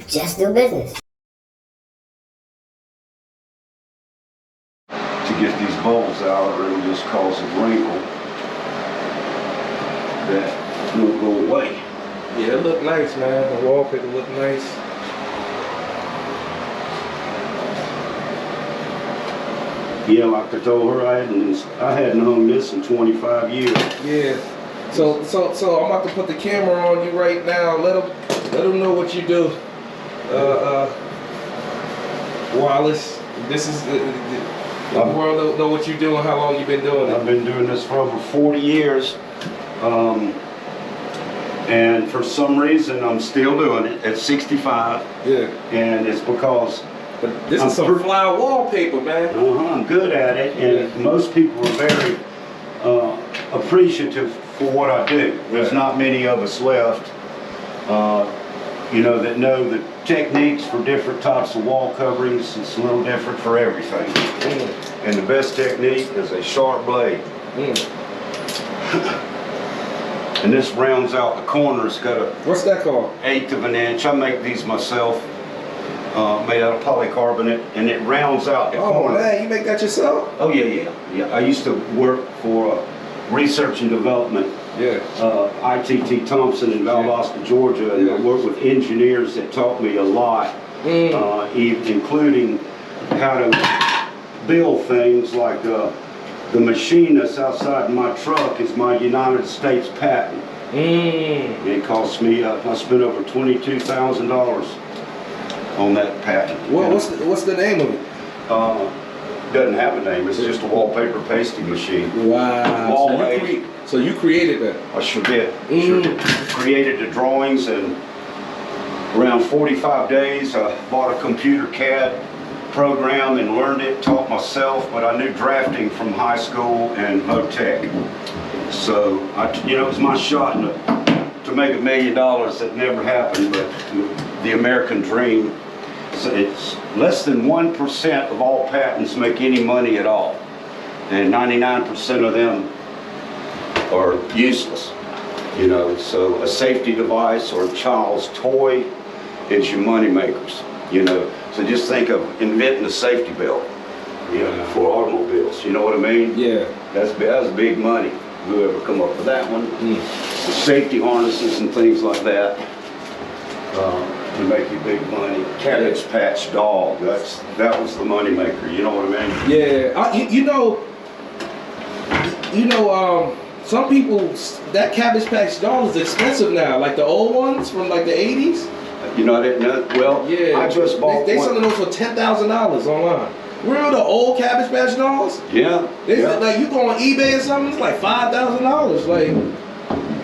Just do business. To get these bubbles out, or it'll just cause a wrinkle that won't go away. Yeah, it look nice, man. The wallpaper look nice. Yeah, like I told her, I hadn't hung this in 25 years. Yeah. So I'm about to put the camera on you right now. Let them know what you do. Wallace, this is the world know what you do and how long you've been doing it. I've been doing this for over 40 years. And for some reason, I'm still doing it at 65. Yeah. And it's because this is some fly wallpaper, man. I'm good at it, and most people are very appreciative for what I do. There's not many of us left, you know, that know the techniques for different types of wall coverings. It's a little different for everything. And the best technique is a sharp blade. And this rounds out the corners. Got a what's that called? 1/8 of an inch. I make these myself, made out of polycarbonate, and it rounds out the corner. Oh man, you make that yourself? Oh yeah. I used to work for research and development. Yeah. ITT Thompson in Valdosta, Georgia, and I worked with engineers that taught me a lot, including how to build things like the machine that's outside my truck is my United States patent. It cost me, I spent over $22,000 on that patent. Well, what's the name of it? Doesn't have a name, it's just a wallpaper pasting machine. Wow. So you created that? I sure did. Sure did. Created the drawings, and around 45 days I bought a computer CAD program and learned it, taught myself, but I knew drafting from high school and Motec. So, you know, it was my shot to make $1 million. That never happened, but the American dream. So it's less than 1% of all patents make any money at all. And 99% of them are useless. You know, so a safety device or a child's toy is your money makers. You know, so just think of inventing a safety belt, you know, for automobiles. You know what I mean? Yeah. That's big money. Whoever come up with that one, the safety harnesses and things like that, to make you big money. Cabbage Patch Dog. That was the money maker. You know what I mean? Yeah. You know. Some people, that Cabbage Patch Dog is expensive now. Like the old ones from like the 80s. You know, I didn't know. Well, yeah, I just bought they selling those for $10,000 online. Real, the old Cabbage Patch Dolls? Yeah. Like you go on eBay or something, it's like $5,000. Like.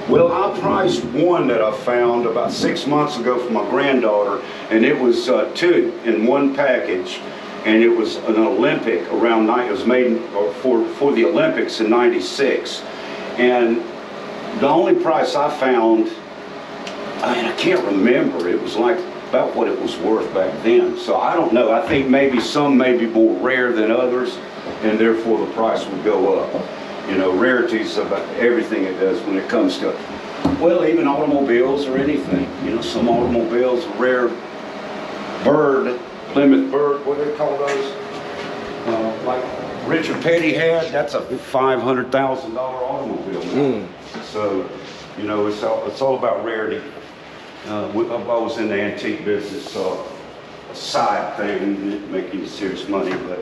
Well, I priced one that I found about 6 months ago for my granddaughter, and it was 2 in one package, and it was an Olympic around night. It was made for the Olympics in '96, and the only price I found, I can't remember. It was like about what it was worth back then. So I don't know. I think maybe some may be more rare than others, and therefore the price would go up. You know, rarities about everything it does when it comes to, well, even automobiles or anything. You know, some automobiles, a rare bird, Plymouth bird, what do they call those? Like Richard Petty had, that's a $500,000 automobile now. So, you know, it's all about rarity. I was in the antique business, so a side thing, didn't make any serious money, but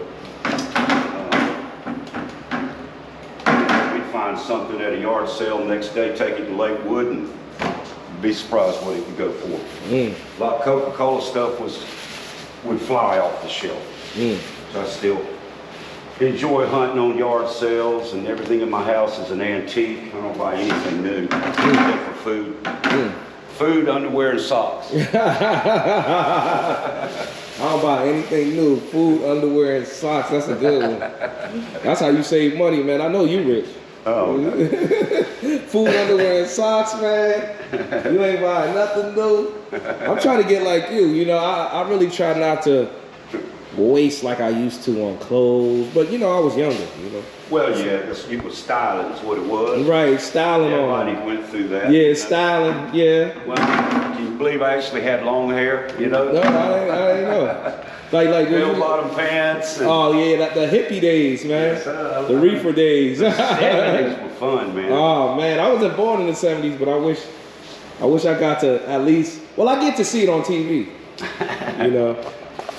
we'd find something at a yard sale next day, take it to Lakewood, and be surprised what it could go for. A lot of Coca-Cola stuff would fly off the shelf. So I still enjoy hunting on yard sales, and everything in my house is an antique. I don't buy anything new except for food. Food, underwear, and socks. I don't buy anything new. Food, underwear, and socks. That's a good one. That's how you save money, man. I know you rich. Oh. Food, underwear, and socks, man. You ain't buying nothing new. I'm trying to get like you. You know, I really try not to waste like I used to on clothes. But, you know, I was younger, you know. Well, yeah, it was styling is what it was. Right, styling on. Everybody went through that. Yeah, styling, yeah. Well, believe I actually had long hair, you know? No, I ain't know. Like Bell-bottom pants. And, oh yeah, the hippie days, man. Yes, the reefer days. the 70s were fun, man. Oh man, I wasn't born in the 70s, but I wish I got to at least. Well, I get to see it on TV. You know,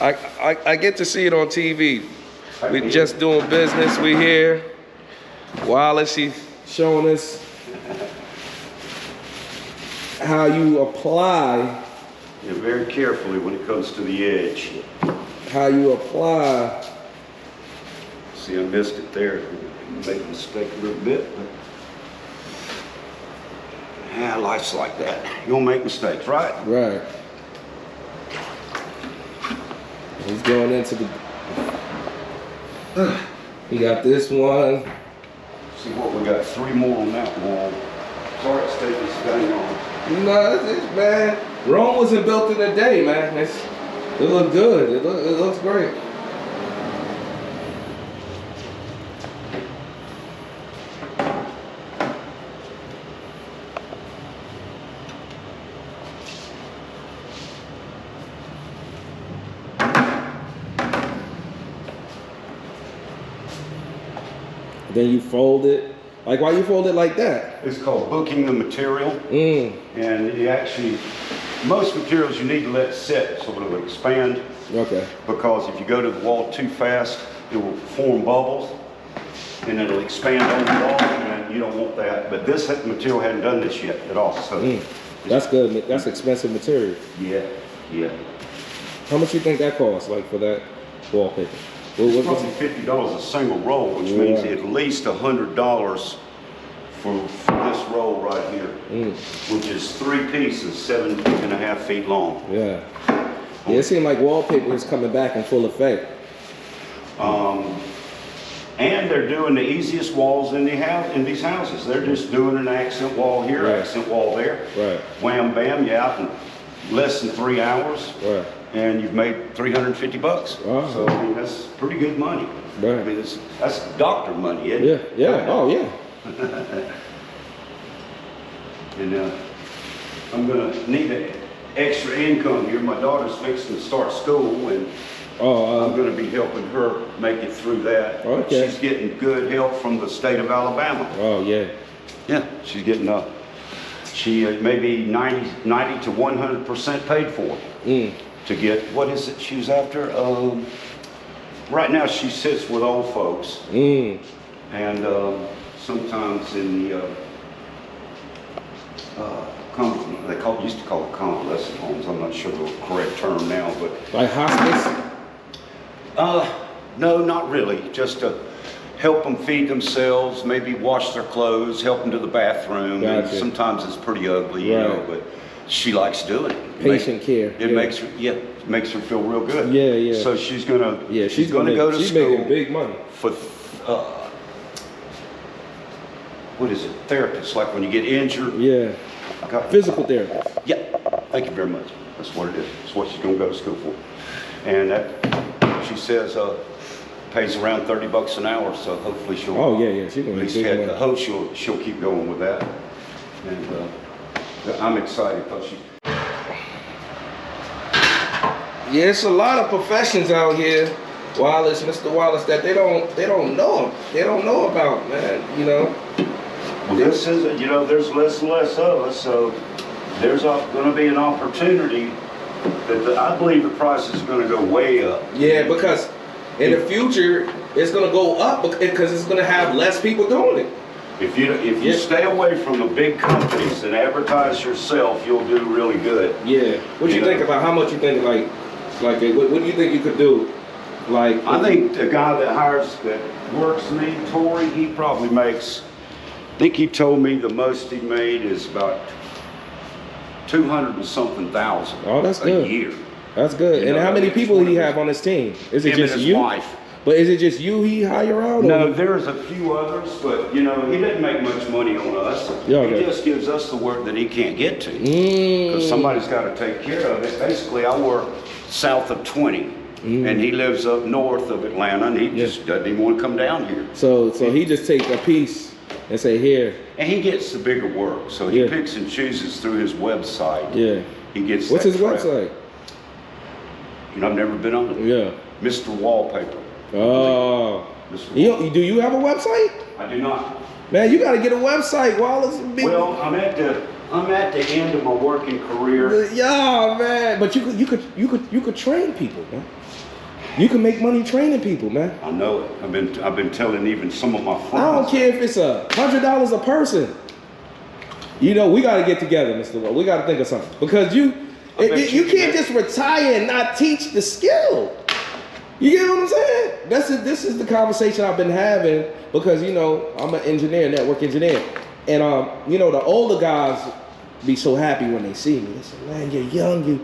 I get to see it on TV. We just doing business. We here. Wallace, he's showing us how you apply. Yeah, very carefully when it comes to the edge. How you apply. See, I missed it there. Made a mistake a little bit, but yeah, life's like that. You don't make mistakes, right? Right. He's going into the. He got this one. See what we got? 3 more on that wall. Sorry, it's taking this thing on. No, it's man. Rome wasn't built in a day, man. It looked good. It looks great. Then you fold it. Like, why you fold it like that? It's called booking the material. And you actually, most materials you need to let sit so it'll expand. Okay. Because if you go to the wall too fast, it will form bubbles and it'll expand on the wall, and you don't want that. But this material hadn't done this yet at all. So that's good. That's expensive material. Yeah, yeah. How much you think that costs, like, for that wallpaper? It's probably $50 a single roll, which means at least $100 for this roll right here, which is 3 pieces, 7.5 feet long. Yeah. Yeah, it seemed like wallpaper is coming back in full effect. And they're doing the easiest walls in these houses. They're just doing an accent wall here, accent wall there. Right. Wham, bam, you're out in less than 3 hours. Right. And you've made $350. Wow. So I mean, that's pretty good money. Right. I mean, that's doctor money, isn't it? Yeah, yeah, oh yeah. And I'm gonna need an extra income here. My daughter's fixing to start school, and I'm gonna be helping her make it through that. Okay. She's getting good help from the state of Alabama. Oh yeah. Yeah, she's getting she maybe 90 to 100% paid for to get, what is it she was after? Right now she sits with old folks, and sometimes in the they used to call it convalescent homes. I'm not sure the correct term now, but like hospice. No, not really. Just to help them feed themselves, maybe wash their clothes, help them to the bathroom. Gotcha. And sometimes it's pretty ugly, you know, but she likes doing it. Patient care. It makes her, makes her feel real good. Yeah, yeah. So she's gonna, she's gonna go to school. She's making big money. For, what is it? Therapists, like when you get injured. Yeah. Physical therapist. Yeah. Thank you very much. That's what it is. That's what she's gonna go to school for. And that, she says, pays around $30 an hour, so hopefully she'll. Oh yeah, she's gonna at least big I hope she'll keep going with that. And I'm excited because she. Yeah, it's a lot of professions out here, Wallace, Mr. Wallace, that they don't know about, man. You know. Well, this is, you know, there's less and less of us, so there's going to be an opportunity that I believe the price is going to go way up. Yeah, because in the future it's going to go up because it's going to have less people doing it. If you stay away from the big companies and advertise yourself, you'll do really good. Yeah. What you think about how much you think like what do you think you could do? Like, I think the guy that works me, Tori, he probably makes. I think he told me the most he made is about 200 and something thousand. Oh, that's good. A year. That's good. And how many people he have on his team? Is it just you? Wife. But is it just you he hire out? No, there's a few others, but you know, he doesn't make much money on us. Yeah, okay. He just gives us the work that he can't get to. Because somebody's got to take care of it. Basically, I work south of 20. And he lives up north of Atlanta, and he just doesn't even want to come down here. So he just takes a piece and say, here. And he gets the bigger work, so he picks and chooses through his website. Yeah. He gets. What's his website? You know, I've never been on it. Yeah. Mr. Wallpaper. Oh. Do you have a website? I do not. Man, you got to get a website, Wallace. Well, I'm at the end of my working career. Yeah, man. But you could train people, man. You can make money training people, man. I know it. I've been telling even some of my friends. I don't care if it's $100 a person. You know, we got to get together, Mr. Wall. We got to think of something because you can't just retire and not teach the skill. You get what I'm saying? This is the conversation I've been having because, you know, I'm an engineer, network engineer. And, you know, the older guys be so happy when they see me. They say, man, you're young.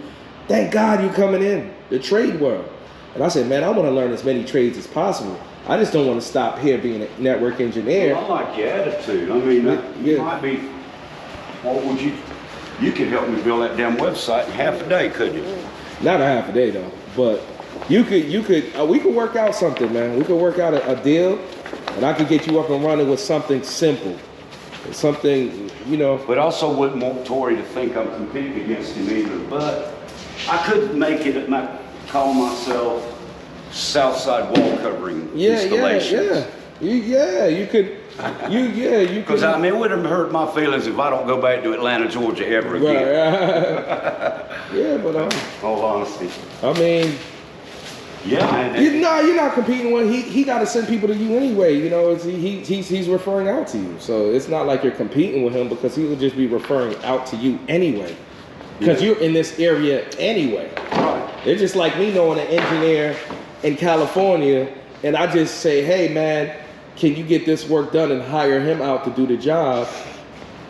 Thank God you coming in the trade world. And I said, man, I want to learn as many trades as possible. I just don't want to stop here being a network engineer. Well, I like your attitude. I mean, you might be, what would you could help me build that damn website in half a day, couldn't you? Not a half a day, though. But we could work out something, man. We could work out a deal, and I could get you up and running with something simple. Something, you know. But also wouldn't want Tori to think I'm competing against him either. But I could make it, and I call myself Southside Wall Covering Installations. You could. Because I mean, it wouldn't hurt my feelings if I don't go back to Atlanta, Georgia ever again. Right. Yeah, but all honesty. I mean, yeah. You're not competing with. He got to send people to you anyway. You know, he's referring out to you. So it's not like you're competing with him because he will just be referring out to you anyway. Because you're in this area anyway. Right. It's just like me knowing an engineer in California, and I just say, hey man, can you get this work done and hire him out to do the job?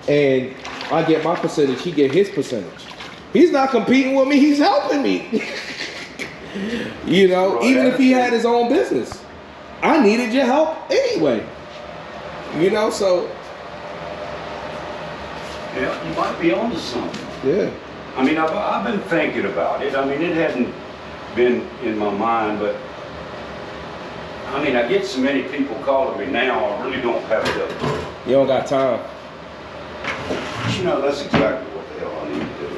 And I get my percentage, he get his percentage. He's not competing with me, he's helping me. You know, even if he had his own business. I needed your help anyway. You know, so. Yeah, you might be onto something. Yeah. I mean, I've been thinking about it. I mean, it hadn't been in my mind, but I mean, I get so many people calling me now, I really don't have to. You don't got time. But you know, that's exactly what the hell I need to do.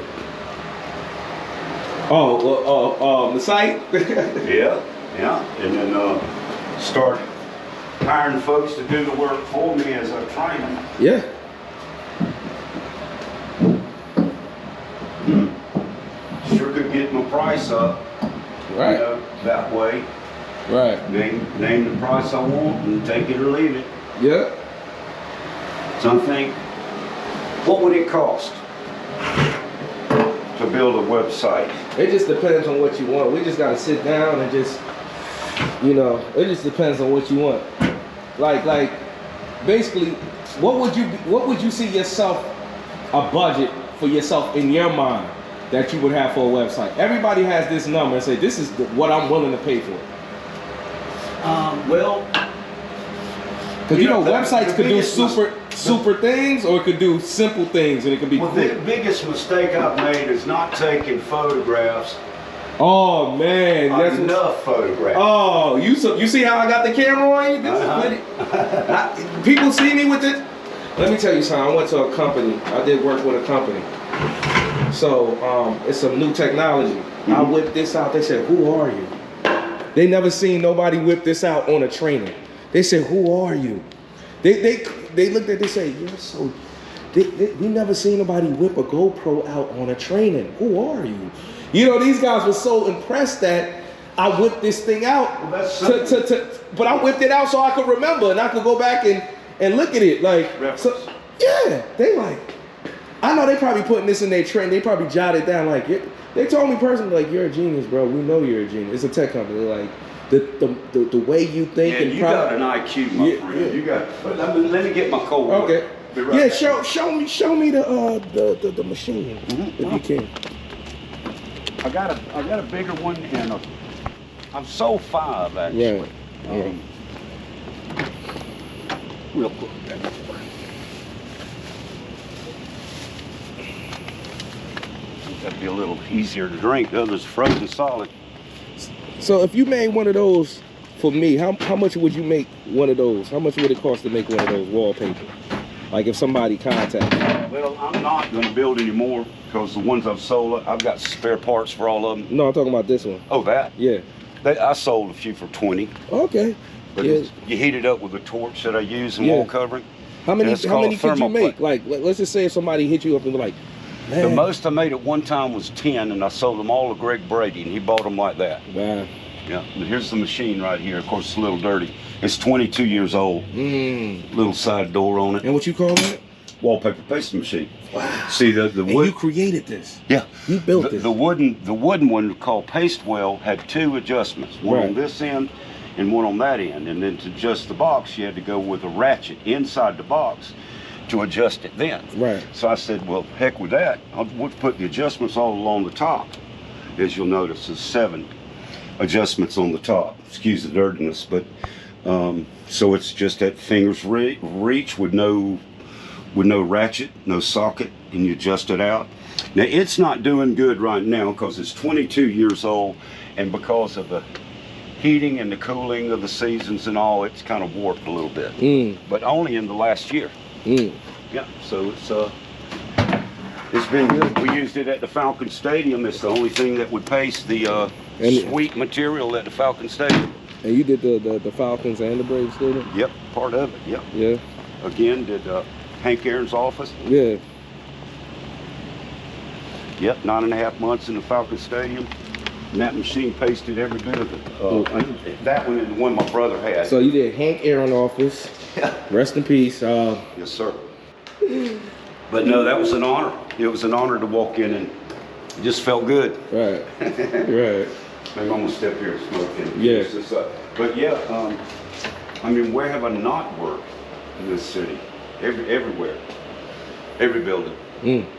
The site? Yeah. And then start hiring folks to do the work for me as I train them. Yeah. Sure could get my price up. Right. You know, that way. Right. Name the price I want and take it or leave it. Yeah. So I think, what would it cost to build a website? It just depends on what you want. We just gotta sit down and just, you know, it just depends on what you want. Like, basically, what would you see yourself, a budget for yourself in your mind that you would have for a website? Everybody has this number and say, this is what I'm willing to pay for it. Well, because you know websites could do super things, or it could do simple things, and it could be. Well, the biggest mistake I've made is not taking photographs. Oh man, that's enough photographs. Oh, you see how I got the camera on you? People see me with it. Let me tell you something. I went to a company. I did work with a company. So it's some new technology. Mm-hmm. I whipped this out. They said, "Who are you?" They never seen nobody whip this out on a training. They said, "Who are you?" They looked at. They said, "You're so." We never seen nobody whip a GoPro out on a training. Who are you? You know, these guys were so impressed that I whipped this thing out. Well, but I whipped it out so I could remember and I could go back and look at it. Like, so, yeah, they like. I know they probably putting this in their training. They probably jotted down like. They told me personally, like, you're a genius, bro. We know you're a genius. It's a tech company. Like, the way you think and you got an IQ, my friend. Yeah. You got. Let me get my code. Okay. Right show me the machine if you can. I got a bigger one and I'm so 5 actually. Yeah. Real quick. That'd be a little easier to drink. The other's frozen solid. So if you made one of those for me, how much would you make one of those? How much would it cost to make one of those wallpaper? Like if somebody contacts you. Well, I'm not going to build anymore because the ones I've sold, I've got spare parts for all of them. No, I'm talking about this one. Oh, that? Yeah. I sold a few for 20. Okay. But Yeah. you heat it up with a torch that I use in Yeah. wall covering. How many It's called could you thermal make? plate. Like, let's just say if somebody hit you up and be like, man. The most I made at one time was 10, and I sold them all to Greg Brady, and he bought them like that. Wow. Yeah, but here's the machine right here. Of course, it's a little dirty. It's 22 years old. Little side door on it. And what you call it? Wallpaper pasting machine. Wow. See the And wood. you created this. Yeah. You built this. The wooden one called paste well had 2 adjustments. One Right. on this end and one on that end. And then to adjust the box, you had to go with a ratchet inside the box to adjust it then. Right. So I said, well, heck with that. We'll put the adjustments all along the top. As you'll notice, there's 7 adjustments on the top. Excuse the dirtiness, but so it's just at finger's reach with no ratchet, no socket, and you adjust it out. Now it's not doing good right now because it's 22 years old, and because of the heating and the cooling of the seasons and all, it's kind of warped a little bit. But only in the last year. Yeah, so it's been good. We used it at the Falcon Stadium. It's the only thing that would paste the sweet material at the Falcon Stadium. And you did the Falcons and the Braves, didn't you? Yep, part of it. Yep. Yeah. Again, did Hank Aaron's office. Yeah. Yep, 9.5 months in the Falcon Stadium. And that machine pasted every bit of it. That one and the one my brother had. So you did Hank Aaron office. Rest in peace. Yes, sir. But no, that was an honor. It was an honor to walk in, and it just felt good. Right. Right. Maybe I'm gonna step here and smoke and Yeah. finish this up. But yeah, I mean, where have I not worked in this city? Everywhere. Every building.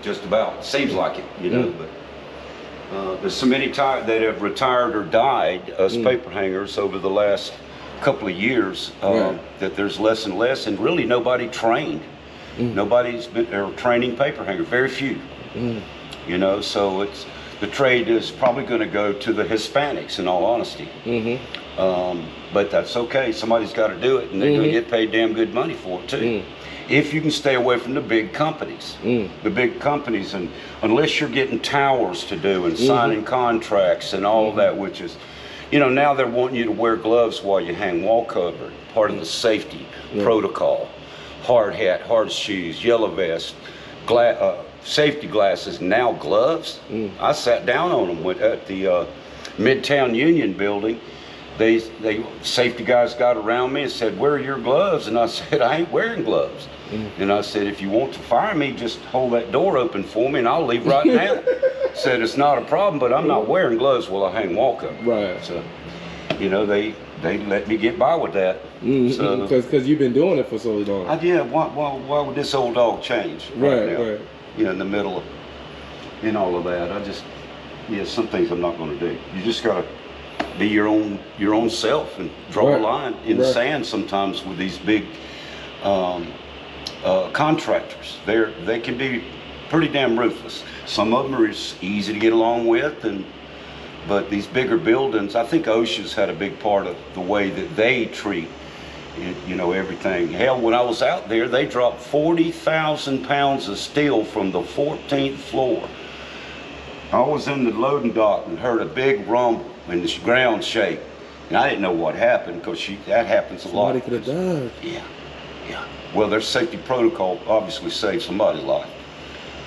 Just about. Seems like it, you know. But there's so many that have retired or died as paper hangers over the last couple of years that there's less and less, and really nobody trained. Nobody's been training paper hangers. Very few. You know, so the trade is probably going to go to the Hispanics, in all honesty. But that's okay. Somebody's got to do it, and they're going to get paid damn good money for it too. If you can stay away from the big companies. The big companies, and unless you're getting towers to do and signing contracts and all of that, which is, you know, now they're wanting you to wear gloves while you hang wall cover, part of the safety protocol. Hard hat, hard shoes, yellow vest, safety glasses, now gloves. I sat down on them at the Midtown Union building. They safety guys got around me and said, "Where are your gloves?" And I said, "I ain't wearing gloves." And I said, "If you want to fire me, just hold that door open for me and I'll leave right now." Said, "It's not a problem, but I'm not wearing gloves while I hang wall cover." Right. So, you know, they let me get by with that. So, because you've been doing it for so long. I did. Why would this old dog change right now? Right. You know, in the middle of all of that, some things I'm not going to do. You just got to be your own self and draw a line in the sand sometimes with these big contractors. They can be pretty damn ruthless. Some of them are easy to get along with, but these bigger buildings, I think OSHA's had a big part of the way that they treat, you know, everything. Hell, when I was out there, they dropped 40,000 pounds of steel from the 14th floor. I was in the loading dock and heard a big rumble and the ground shake. And I didn't know what happened because that happens a lot. Somebody could have died. Yeah. Well, their safety protocol obviously saved somebody's life.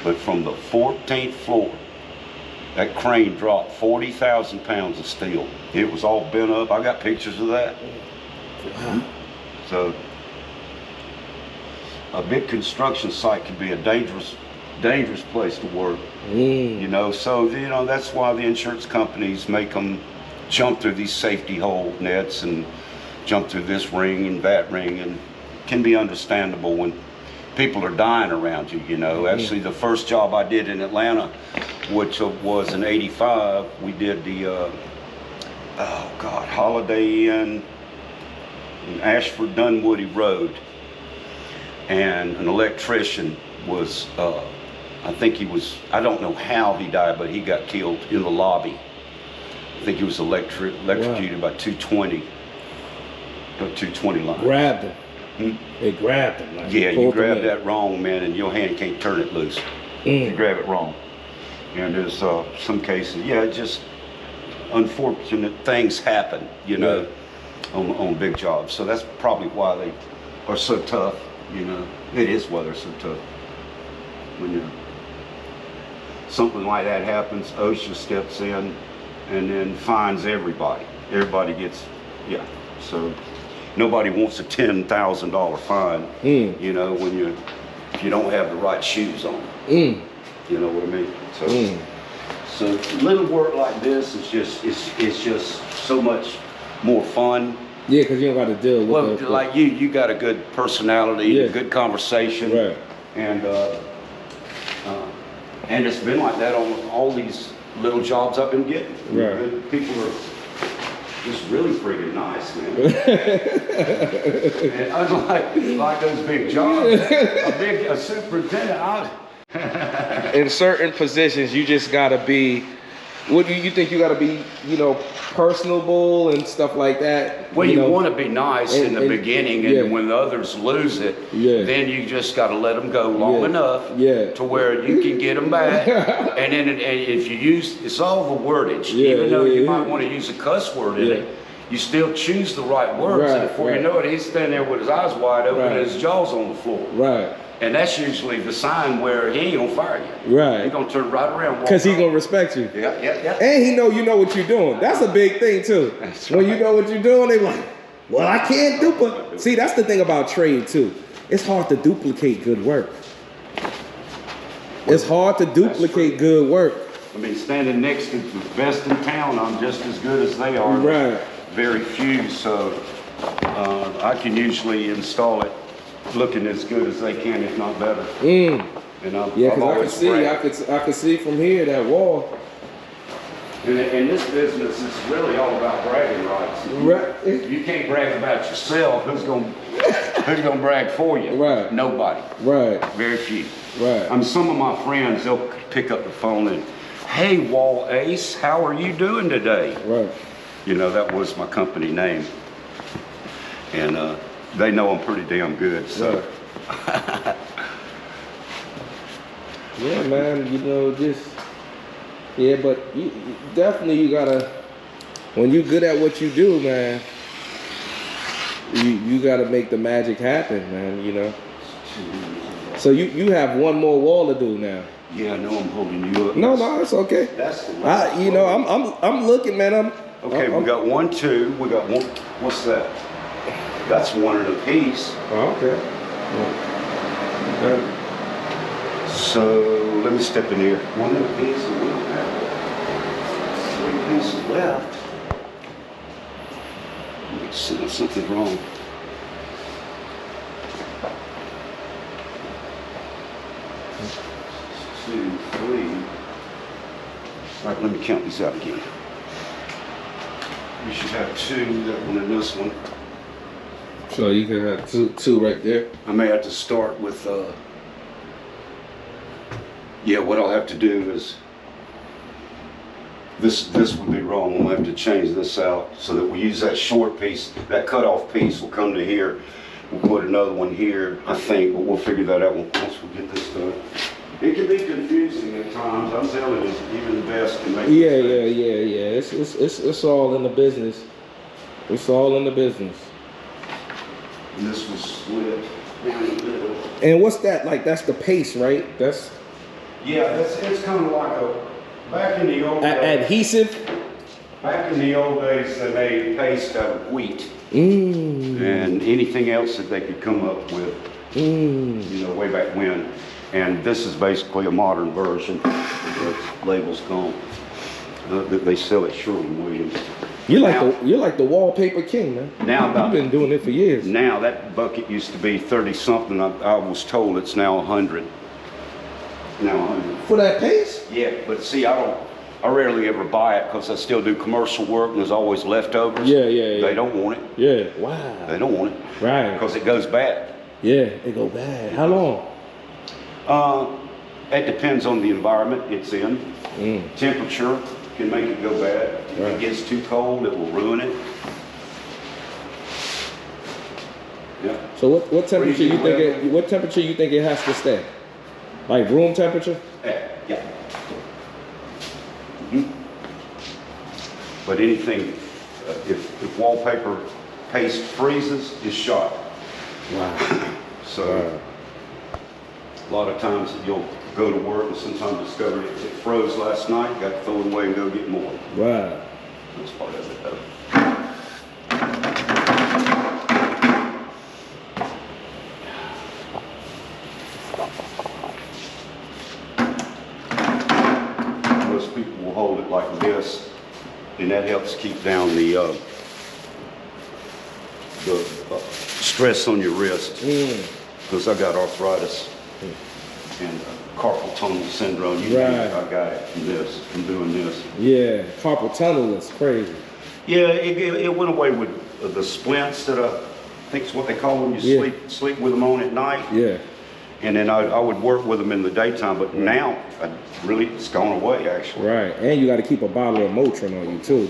But from the 14th floor, that crane dropped 40,000 pounds of steel. It was all bent up. I got pictures of that. Wow. So a big construction site can be a dangerous place to work. You know, so you know that's why the insurance companies make them jump through these safety hole nets and jump through this ring and that ring, and it can be understandable when people are dying around you. You know, actually the first job I did in Atlanta, which was in '85, we did the Holiday Inn in Ashford Dunwoody Road, and an electrician was I don't know how he died, but he got killed in the lobby. I think he was electrocuted by 220 line. Grabbed him. They grabbed them. Like, Yeah, you pulled grab them in. that wrong, man, and your hand can't turn it loose. You grab it wrong. And there's some cases, just unfortunate things happen, you know, on big jobs. So that's probably why they are so tough, you know. It is why they're so tough. When something like that happens, OSHA steps in and then fines everybody. Everybody gets, so nobody wants a $10,000 fine, you know, if you don't have the right shoes on. You know what I mean? So little work like this is just so much more fun. Yeah, because you don't got to deal with Well, like you got a good personality, good conversation, right? And it's been like that on all these little jobs I've been getting. Right. People are just really freaking nice, man. And unlike those big jobs, a superintendent, in certain positions, you just gotta be. What do you think? You gotta be, you know, personable and stuff like that. Well, you know? want to be nice in the beginning, and when the others lose it, then you just got to let them go long enough to where you can get them back. And then if you use, it's all the wordage. Even though you might want to use a cuss word in it, you still choose the right words. And before you know it, he's standing there with his eyes wide open and his jaw's on the floor. Right. And that's usually the sign where he ain't gonna fire you. Right. He's gonna turn right around. Because he gonna respect you. Yeah. And he know you know what you're doing. That's a big thing too. That's when you know what you're doing, they like, well, I can't duplicate. See, that's the thing about trade too. It's hard to duplicate good work. It's hard to duplicate good work. I mean, standing next to the best in town, I'm just as good as they are. Right. Very few, so I can usually install it looking as good as they can, if not better. And I've because I can see from here that wall. And in this business, it's really all about bragging rights. Right. You can't brag about yourself. Who's gonna brag for you? Right. Nobody. Right. Very few. Right. Some of my friends, they'll pick up the phone and, hey, Wallace, how are you doing today? Right. You know, that was my company name. And they know I'm pretty damn good, so. Right. Yeah, man, you know, but definitely you gotta, when you're good at what you do, man, you gotta make the magic happen, man, you know. So you have one more wall to do now. Yeah, I know I'm holding you up. No, it's okay. That's the one. You know, I'm looking, man. Okay, we got 1, 2. We got one. What's that? That's one in a piece. Oh, okay. So let me step in here. One in a piece, and we don't have 3 pieces left. Let's see, there's something wrong. Two, 3. All right, let me count these out again. You should have 2, that one and this one. So you can have two right there. I may have to start with, what I'll have to do is, this would be wrong. We'll have to change this out so that we use that short piece, that cutoff piece will come to here. We'll put another one here, I think, but we'll figure that out once we get this done. It can be confusing at times. I'm telling you, even the best can make mistakes. It's all in the business. It's all in the business. And this was split down the middle. And what's that like? That's the paste, right? That's it's kind of like back in the old days. Adhesive. Back in the old days, they made paste out of wheat Mm. and anything else that they could come up with. Mm. You know, way back when. And this is basically a modern version. The label's gone. They sell it Sherwin-Williams. You're like the wallpaper king, man. Now you've been doing it for years. Now that bucket used to be 30 something. I was told it's now 100. Now 100. For that paste? Yeah, but see, I rarely ever buy it because I still do commercial work and there's always leftovers. Yeah. They don't want it. Yeah. Wow. They don't want it. Right. Because it goes bad. Yeah, it go bad. How long? It depends on the environment it's in. Temperature can make it go bad. If it gets too cold, it will ruin it. Yeah. So what temperature you think Freezing what temperature you think it has to stay? Like room temperature? Yeah. But anything, if wallpaper paste freezes, it's shot. Wow. So a lot of times you'll go to work and sometimes discover it froze last night, got to throw it away and go get more. Wow. That's part of it though. Most people will hold it like this, and that helps keep down the stress on your wrist. Because I got arthritis and carpal tunnel syndrome. You know, I got it from doing this. Yeah, carpal tunnel is crazy. Yeah, it went away with the splints that I think is what they call them. You sleep with them on at night. Yeah. And then I would work with them in the daytime, but now it's gone away actually. Right, and you got to keep a bottle of Motrin on you too.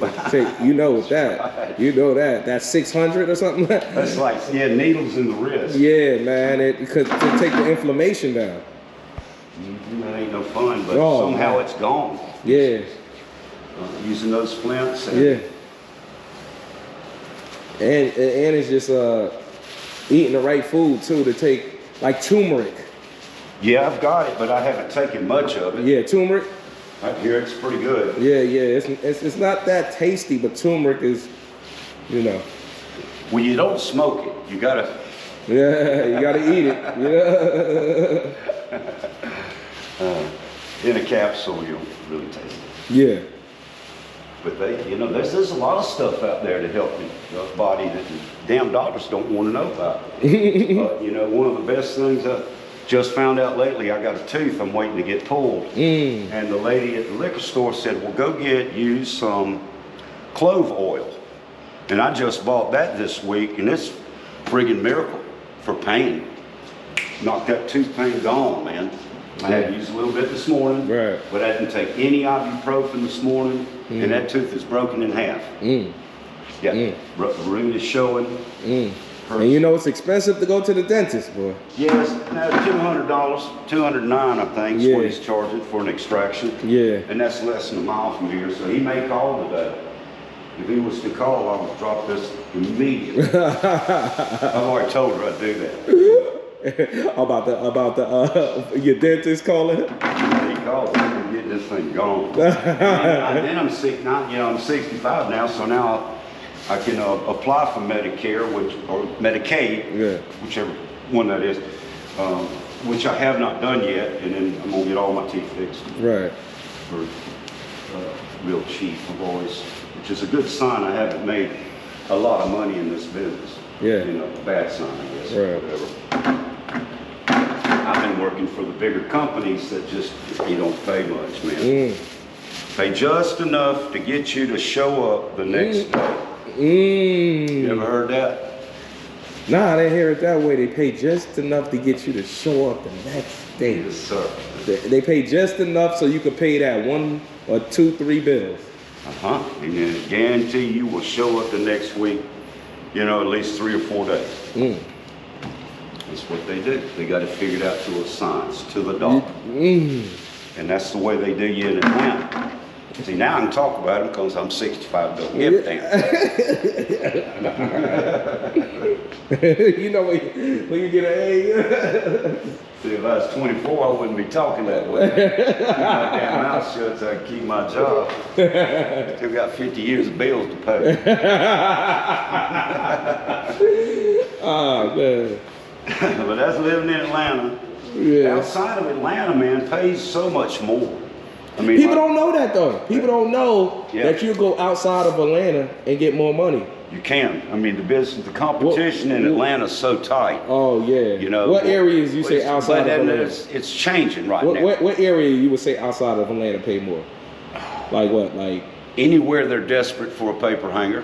You know that. You know that. That's 600 or something. That's like needles in the wrist. Yeah, man. It could take the inflammation down. That ain't no fun, but somehow it's gone. Yeah. Using those splints. And it's just eating the right food too to take, like turmeric. Yeah, I've got it, but I haven't taken much of it. Yeah, turmeric. I hear it's pretty good. Yeah. It's not that tasty, but turmeric is, you know. Well, you don't smoke it. You gotta. Yeah, you gotta eat it. Yeah. In a capsule, you don't really taste it. Yeah. But there's a lot of stuff out there to help the body that the damn doctors don't want to know about. One of the best things I just found out lately, I got a tooth I'm waiting to get pulled. And the lady at the liquor store said, well, go use some clove oil. And I just bought that this week, and it's friggin' miracle for pain. Knocked that tooth pain gone, man. I had to use a little bit this morning, but I didn't take any ibuprofen this morning, and that tooth is broken in half. Root is showing. And you know it's expensive to go to the dentist, boy. Yes, $200, $209 I think is what he's charging for an extraction. Yeah. And that's less than a mile from here, so he may call today. If he was to call, I would drop this immediately. I've already told her I'd do that. about your dentist calling? Yeah, he called me to get this thing gone. Then I'm sick now. I'm 65 now, so now I can apply for Medicare, or Medicaid, whichever one that is, which I have not done yet, and then I'm gonna get all my teeth fixed. Right. For real cheap, which is a good sign. I haven't made a lot of money in this business. Yeah. Bad sign, I guess. Right. Whatever. I've been working for the bigger companies that you don't pay much, man. Pay just enough to get you to show up the next day. You ever heard that? Nah, I didn't hear it that way. They pay just enough to get you to show up the next day. Yes, sir. They pay just enough so you can pay that 1 or 2, 3 bills. And then guarantee you will show up the next week, at least 3 or 4 days. That's what they do. They got it figured out to a science, to the dollar. And that's the way they do you in Atlanta. See, now I can talk about it because I'm 65, don't give a damn. When you get an A. See, if I was 24, I wouldn't be talking that way. Keep my damn mouth shut so I can keep my job. Still got 50 years of bills to pay. Oh, man. But that's living in Atlanta. Yeah. Outside of Atlanta, man, pays so much more. People don't know that though. People don't know that you go outside of Atlanta and get more money. You can. The competition in Atlanta is so tight. Oh yeah. What areas you say outside of Atlanta? It's changing now. What area you would say outside of Atlanta pay more? Like what? Like anywhere they're desperate for a paper hanger,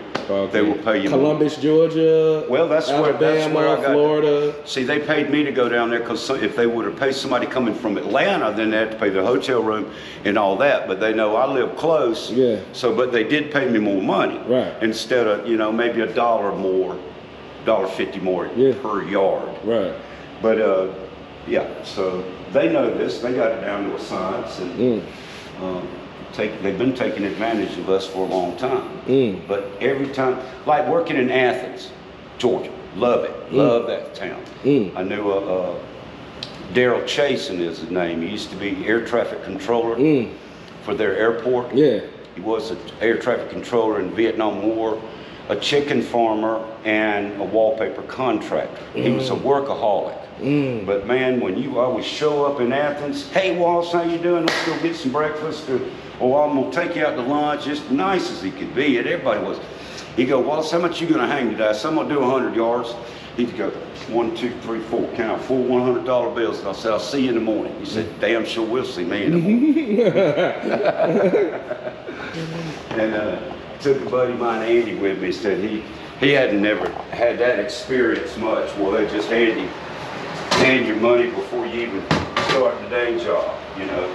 they will pay you Columbus, more. Georgia. Well, that's where I got Florida. See, they paid me to go down there because if they would have paid somebody coming from Atlanta, then they had to pay the hotel room and all that. But they know I live close. Yeah. But they did pay me more money. Right. Instead of maybe $1 more, $1.50 more Yeah. per yard. Right. But yeah, so they know this. They got it down to a science, and they've been taking advantage of us for a long time. But every time, like working in Athens, Georgia, love it, love that town. I knew Daryl Chasen is his name. He used to be air traffic controller for their airport. Yeah. He was an air traffic controller in Vietnam War, a chicken farmer, and a wallpaper contractor. He was a workaholic. But man, when you always show up in Athens, hey Wallace, how you doing? Let's go get some breakfast. Or I'm gonna take you out to lunch. Just nice as he could be. And everybody was. He'd go, Wallace, how much you gonna hang today? So I'm gonna do 100 yards. He'd go, 1, 2, 3, 4, count out 4 $100 bills. And I said, I'll see you in the morning. He said, damn sure we'll see me in the morning. And took a buddy of mine, Andy, with me. Said he hadn't never had that experience much. Well, they just hand you money before you even start the day job. You know,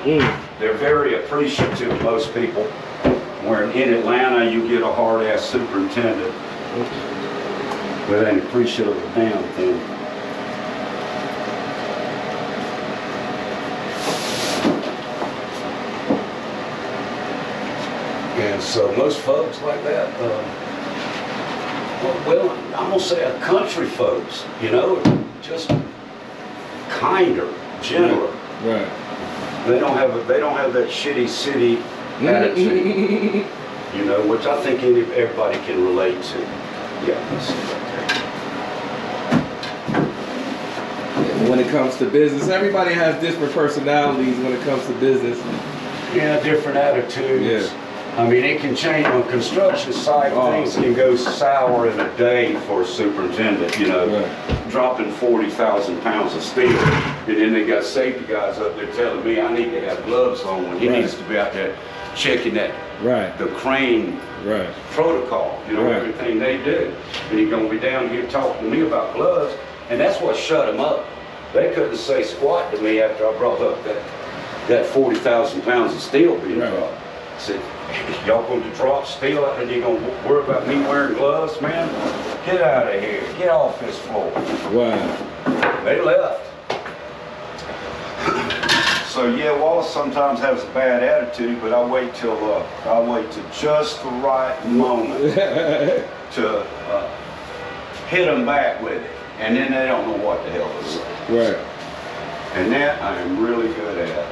they're very appreciative. Most people. Where in Atlanta you get a hard ass superintendent, but ain't appreciative of a damn thing. And so most folks like that, well, I'm gonna say a country folks, you know, just kinder, gentler. Right. They don't have that shitty city attitude, you know, which I think everybody can relate to. Yeah. Let's see right there. When it comes to business, everybody has different personalities when it comes to business. Yeah, different attitudes. Yeah. I mean, it can change on construction site. Things can go sour in a day for a superintendent, you know, dropping 40,000 pounds of steel. And then they got safety guys up there telling me I need to have gloves on when he needs to be out there checking that, the crane protocol, you know, everything they do. And he's going to be down here talking to me about gloves. And that's what shut him up. They couldn't say squat to me after I brought up that 40,000 pounds of steel being dropped. I said, y'all going to drop steel out and you're going to worry about me wearing gloves, man? Get out of here. Get off this floor. Wow. They left. So yeah, Wallace sometimes has a bad attitude, but I wait till just the right moment to hit them back with it, and then they don't know what the hell to say. Right. And that I am really good at.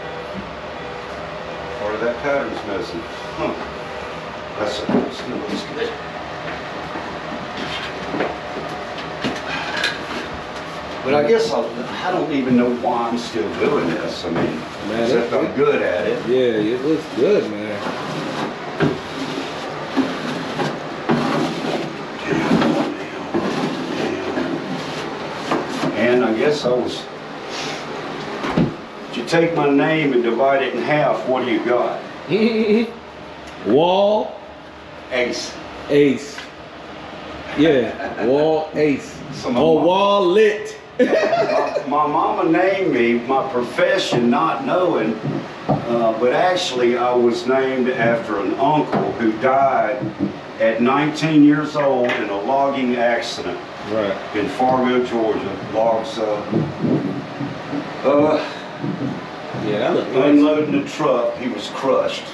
Or that pattern's missing. Huh. That's good. But I guess I don't even know why I'm still doing this. I mean, except I'm good at it. Yeah, it looks good, man. And I guess if you take my name and divide it in half, what do you got? Wall. Ace. Ace. Yeah, Wall Ace. Or Wall Lit. My mama named me, my profession not knowing, but actually I was named after an uncle who died at 19 years old in a logging accident in Fargo, Georgia. Logs, yeah, that looks nice. Unloading the truck, he was crushed.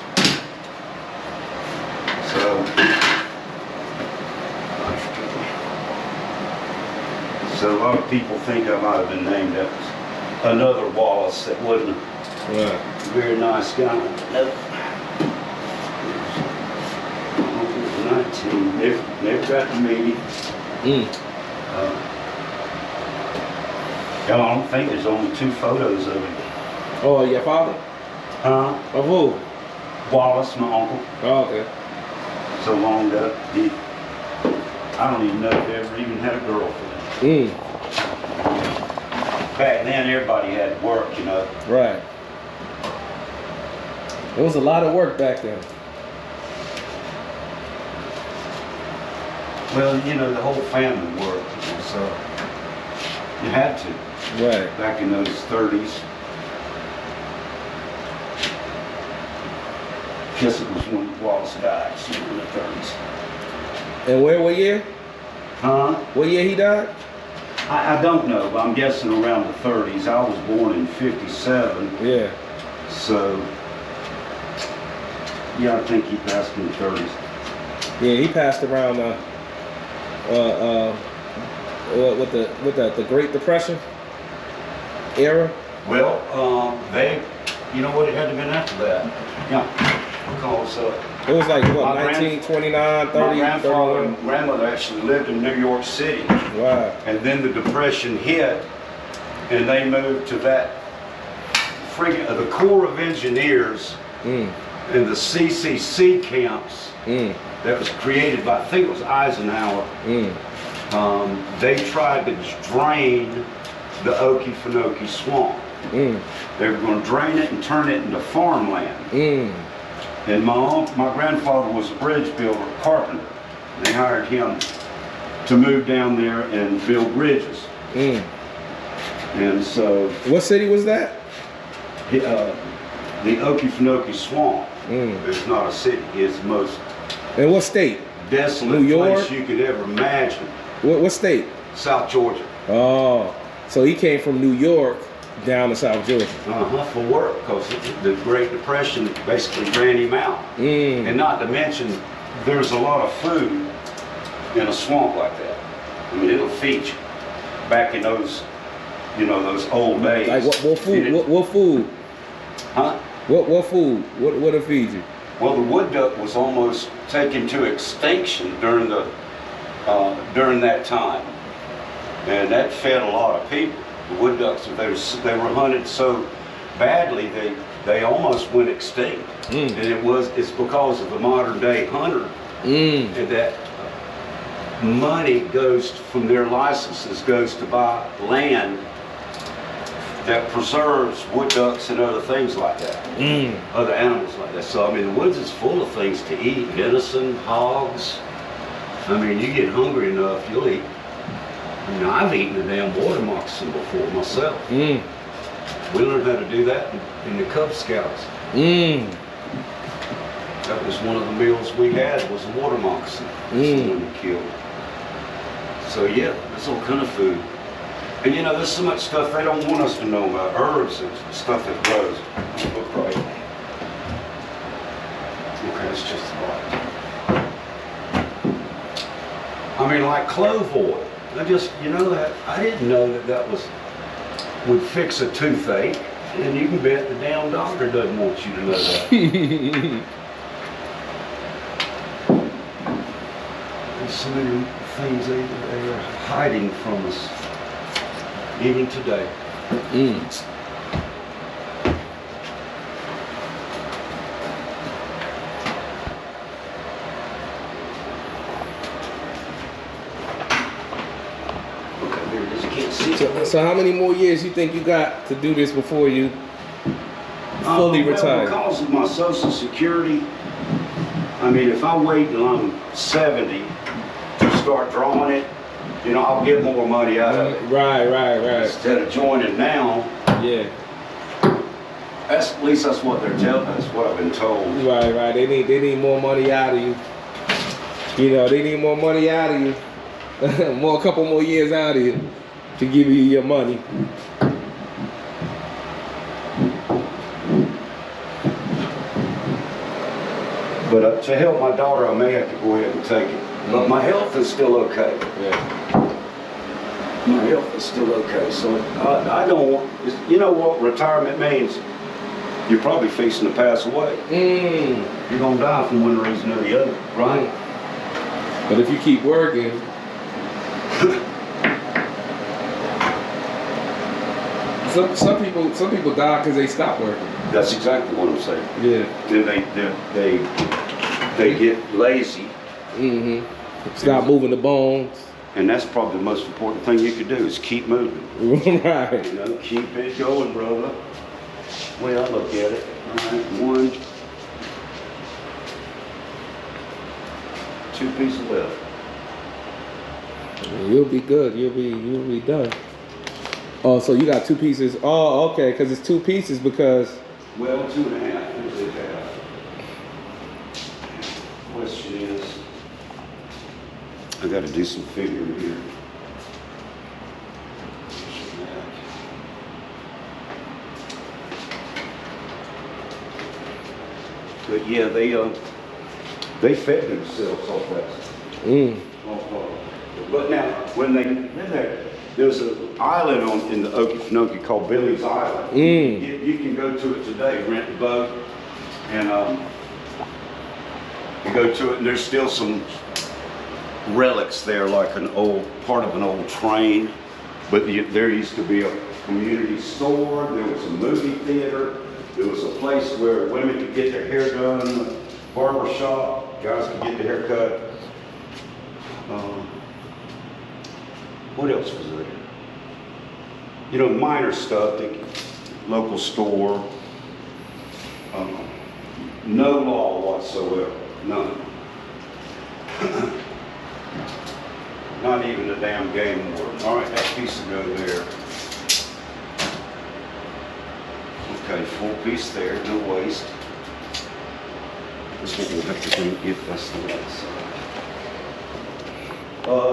So a lot of people think I might have been named after another Wallace that wasn't a very nice guy. Nope. 19. Never got to meet him. I don't think there's only 2 photos of him. Oh, your father? Huh? Of who? Wallace, my uncle. Oh, okay. So long ago, I don't even know if he ever even had a girlfriend. Back then, everybody had work, you know. Right. It was a lot of work back then. Well, you know, the whole family worked, you know, so you had to. Right. Back in those 30s. Guess it was when Wallace died, so in the 30s. And where, what year? Huh? What year he died? I don't know, but I'm guessing around the 30s. I was born in 57. Yeah. So, yeah, I think he passed in the 30s. Yeah, he passed around with the Great Depression era. Well, you know what, it had to have been after that. Yeah, because It was like what, My 1929, 30, my grandfather 31? and grandmother actually lived in New York City. Wow. And then the Depression hit, and they moved to that the Corps of Engineers and the CCC camps that was created by, I think it was Eisenhower. They tried to drain the Okefenokee Swamp. They were going to drain it and turn it into farmland. And my grandfather was a bridge builder, carpenter. They hired him to move down there and build bridges. And so... What city was that? The Okefenokee Swamp is not a city. It's the most And what state? desolate New York? place you could ever imagine. What state? South Georgia. Oh, so he came from New York down to South Georgia. For work, because the Great Depression basically ran him out. And not to mention, there's a lot of food in a swamp like that. I mean, it'll feed you. Back in those, those old days. Like what food? What food? Huh? What food? What'll feed you? Well, the wood duck was almost taken to extinction during that time, and that fed a lot of people. The wood ducks, they were hunted so badly they almost went extinct, and it's because of the modern day hunter, and that money goes from their licenses goes to buy land that preserves wood ducks and other things like that, other animals like that. So I mean, the woods is full of things to eat: venison, hogs. I mean, you get hungry enough, you'll eat. I've eaten a damn water moccasin before myself. We learned how to do that in the Cub Scouts. That was one of the meals we had, was a water moccasin. That's the one we killed. So yeah, there's all kind of food. And there's so much stuff they don't want us to know about, herbs and stuff that grows. Look right. Okay, it's just right. I mean, like clove oil. I didn't know that would fix a toothache. And you can bet the damn doctor doesn't want you to know that. There's so many things they are hiding from us, even today. So how many more years you think you got to do this before you fully retire? Because of my Social Security, I mean, if I wait till I'm 70 to start drawing it, I'll get more money out of it. Right. Instead of joining now. Yeah. At least that's what they're telling us, what I've been told. Right. They need more money out of you. They need more money out of you. A couple more years out of you to give you your money. But to help my daughter, I may have to go ahead and take it. But my health is still okay. Yeah. My health is still okay. So I don't want, you know what retirement means? You're probably fixing to pass away. You're going to die from one reason or the other, right? But if you keep working, some people die because they stop working. That's exactly what I'm saying. Yeah. Then they get lazy. Stop moving the bones. And that's probably the most important thing you could do is keep moving. Right. Keep it going, brother. The way I look at it. All right, 1, 2 pieces left. You'll be good. You'll be done. Oh, so you got 2 pieces. Oh, okay, because it's 2 pieces because. Well, 2.5. Usually half. Question is. I got to do some figuring here. But yeah, they fed themselves off that. But now, when there's an island in the Okefenokee called Billy's Island. You can go to it today, rent a boat, and you go to it, and there's still some relics there, like an old part of an old train. But there used to be a community store. There was a movie theater. There was a place where women could get their hair done, barber shop, guys could get their hair cut. What else was there? You know, minor stuff, the local store. No law whatsoever, none. Not even a damn game warden. All right, that piece will go there. Okay, full piece there, no waste. This one we'll have to get us the right side.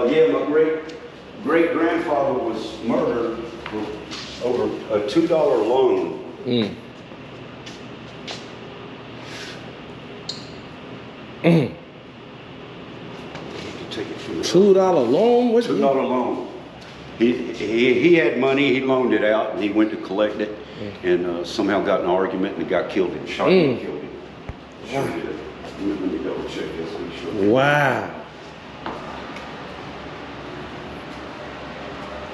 Yeah, my great-grandfather was murdered for over a $2 loan. Take it from $2 loan? What $2 loan. He had money, he loaned it out, and he went to collect it, and somehow got in an argument and got killed him. Shot him and killed him. Sure did. Let me double check this. Sure. Wow.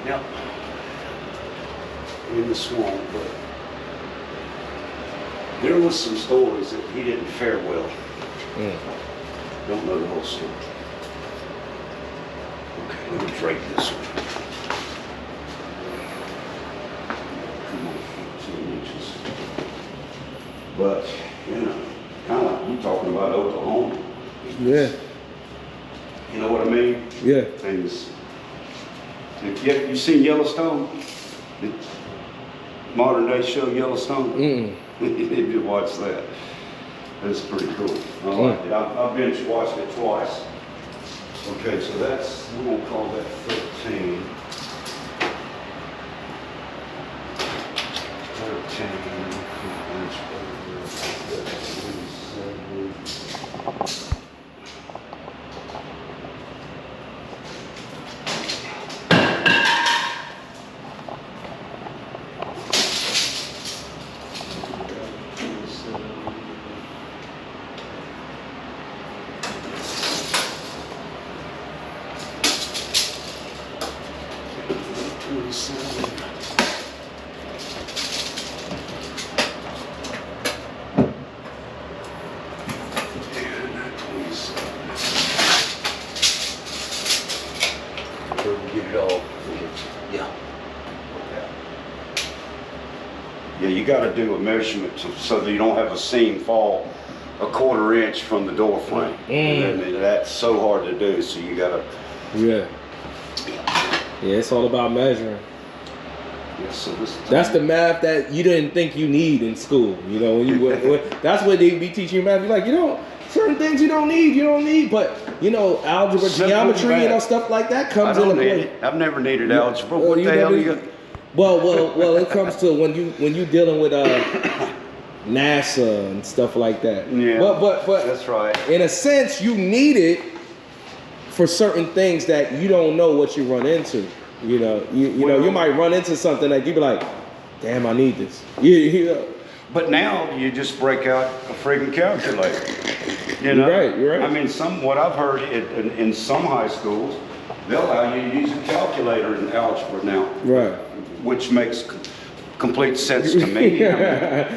Yep. In the swamp, but there was some stories that he didn't fare well. Don't know the whole story. Okay, let me break this one. Come on, 15 inches. But, you know, kind of like you talking about Oklahoma. Yeah. You know what I mean? Yeah. Things. You seen Yellowstone? The modern day show Yellowstone? You need to watch that. That's pretty cool. I like it. I've binge watched it twice. Okay, so that's, we're gonna call that 13. 13. Yeah, you got to do a measurement so that you don't have a seam fall a 1/4 inch from the door frame. And that's so hard to do, so you got to. Yeah, it's all about measuring. Yeah, so that's the math that you didn't think you need in school. You know, when that's what they be teaching you math. You're like, certain things you don't need, but algebra, geometry, stuff like that comes into play. I've never needed algebra. What the hell you got? Well, it comes to when you dealing with NASA and stuff like that. Yeah. But that's right. In a sense, you need it for certain things that you don't know what you run into. You might run into something that you be like, damn, I need this. But now you just break out a friggin' calculator. You're right. I mean, what I've heard in some high schools, they'll allow you to use a calculator in algebra now. Right. Which makes complete sense to me.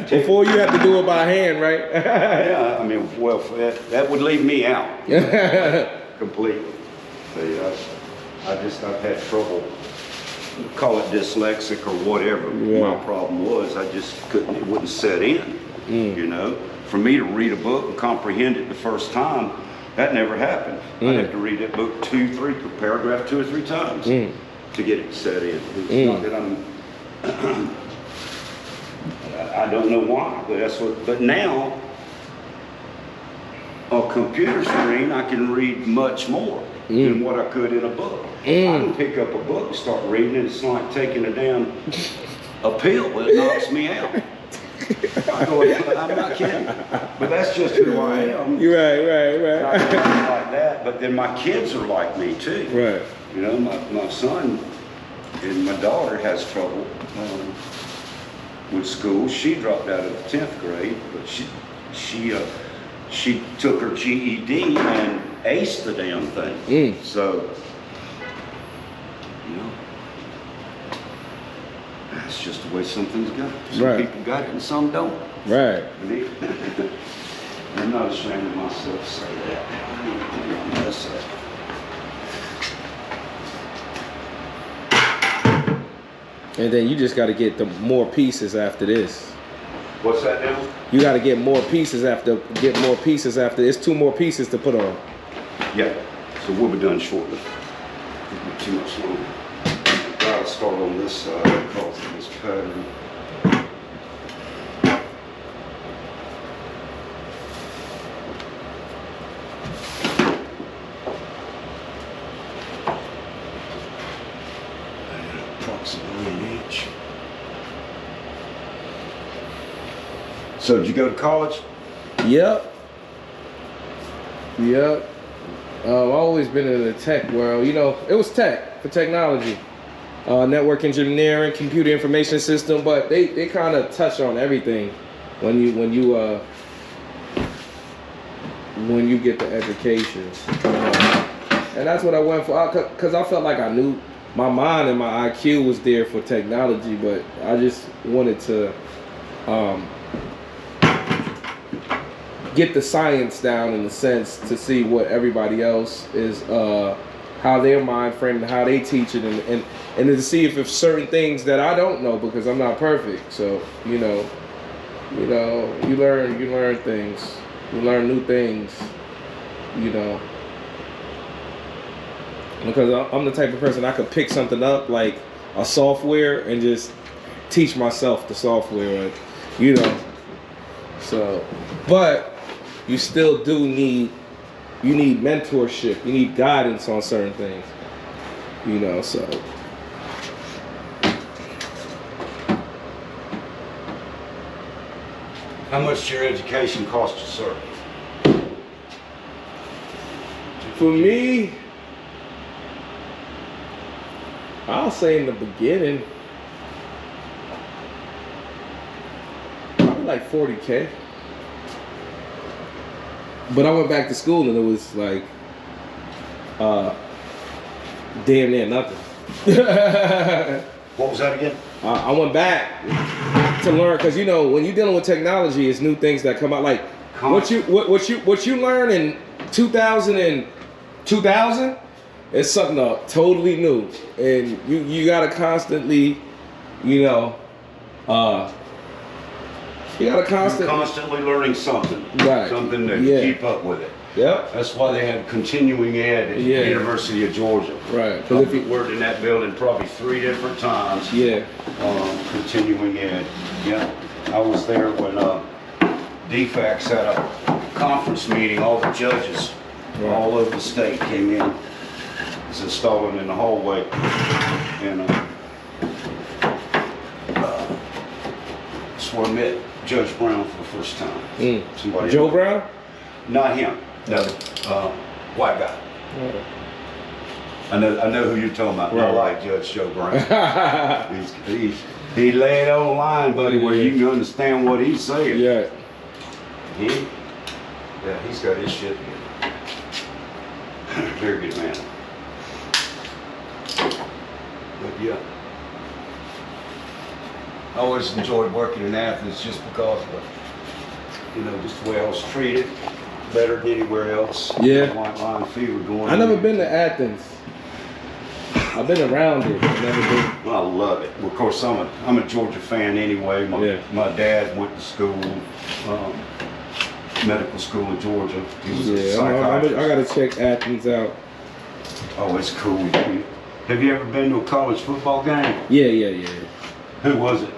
Before you have to do it by hand, right? Yeah, I mean, well, that would leave me out completely. I've had trouble, call it dyslexic or whatever. My problem was I just couldn't, it wouldn't set in. For me to read a book and comprehend it the first time, that never happened. I'd have to read that book paragraph 2 or 3 times to get it set in. It's not that I don't know why, but that's what. But now a computer screen, I can read much more than what I could in a book. I can pick up a book and start reading it. It's like taking a pill. It knocks me out. I'm not kidding. But that's just who I am. Right. I can be like that, but then my kids are like me too. Right. You know, my son and my daughter has trouble with school. She dropped out of the 10th grade, but she took her GED and aced the damn thing. So, you know, that's just the way some things go. Some people got it and some don't. Right. I'm not ashamed of myself to say that. That's And then you just got to get the more pieces after this. What's that now? You got to get more pieces after. It's 2 more pieces to put on. Yeah. So we'll be done shortly. Too much longer. I'll start on this side because of this pattern. Approximately an inch. So did you go to college? Yep. I've always been in the tech world. You know, it was tech for technology, network engineering, computer information system, but they kind of touch on everything when you get the education. And that's what I went for, because I felt like I knew my mind and my IQ was there for technology, but I just wanted to get the science down in a sense to see what everybody else is, how their mind frame and how they teach it, and to see if certain things that I don't know, because I'm not perfect. So you learn things, you learn new things, you know. Because I'm the type of person I could pick something up like a software and just teach myself the software, you know. So, but you still do need mentorship. You need guidance on certain things, you know. So, how much did your education cost you, sir? for me, I'll say in the beginning, probably like 40K. But I went back to school and it was like damn near nothing. What was that again? I went back to learn, because you know when you're dealing with technology, it's new things that come out. Like what you learn in 2000 is something totally new, and you gotta constantly, you know, You're constantly learning something, right? Something to keep up with it. Yep. That's why they had continuing ed at the University of Georgia. Right. Because if you worked in that building probably 3 different times. Yeah. Continuing ed. Yeah. I was there when DFACS had a conference meeting. All the judges all over the state came in. It's installing in the hallway. And so I met Judge Brown for the first time. Somebody Joe Brown? Not him. No. White guy. I know who you're talking about. I like Judge Joe Brown. he laid on the line, buddy, where you can understand what he's saying. Yeah. He's got his shit here. Very good man. But yeah. I always enjoyed working in Athens just because of just the way I was treated, better than anywhere else. Yeah. White line fever going. I never been to Athens. I've been around it. I've never been. Well, I love it. Of course, I'm a Georgia fan anyway. My dad went to school, medical school in Georgia. He was a psychiatrist. I gotta check Athens out. Oh, it's cool. Have you ever been to a college football game? Yeah. Who was it?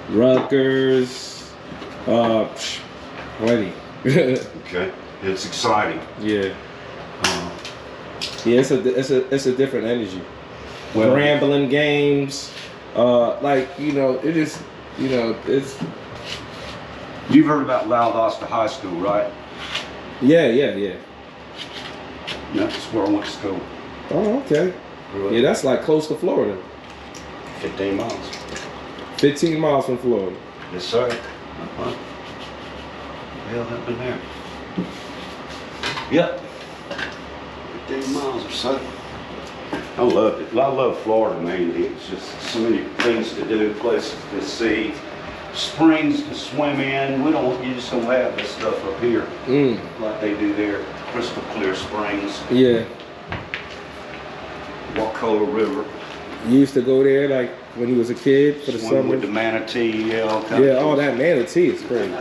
Rutgers, plenty. Okay. It's exciting. Yeah. Yeah, it's a different energy. Well, Rambling games, like it is, it's you've heard about Valdosta High School, right? yeah. That's where I went to school. Oh, okay. Yeah, that's like close to Florida. 15 miles. 15 miles from Florida. Yes, sir. Uh-huh. Hell happened there? Yep. 15 miles or so. I loved it. I love Florida mainly. It's just so many things to do, places to see, springs to swim in. You just don't have this stuff up here like they do there. Crystal clear springs. Yeah. Wakulla River. You used to go there like when you was a kid for the Swim summer. with the manatee, all kinds Yeah, of all things. that manatee is crazy.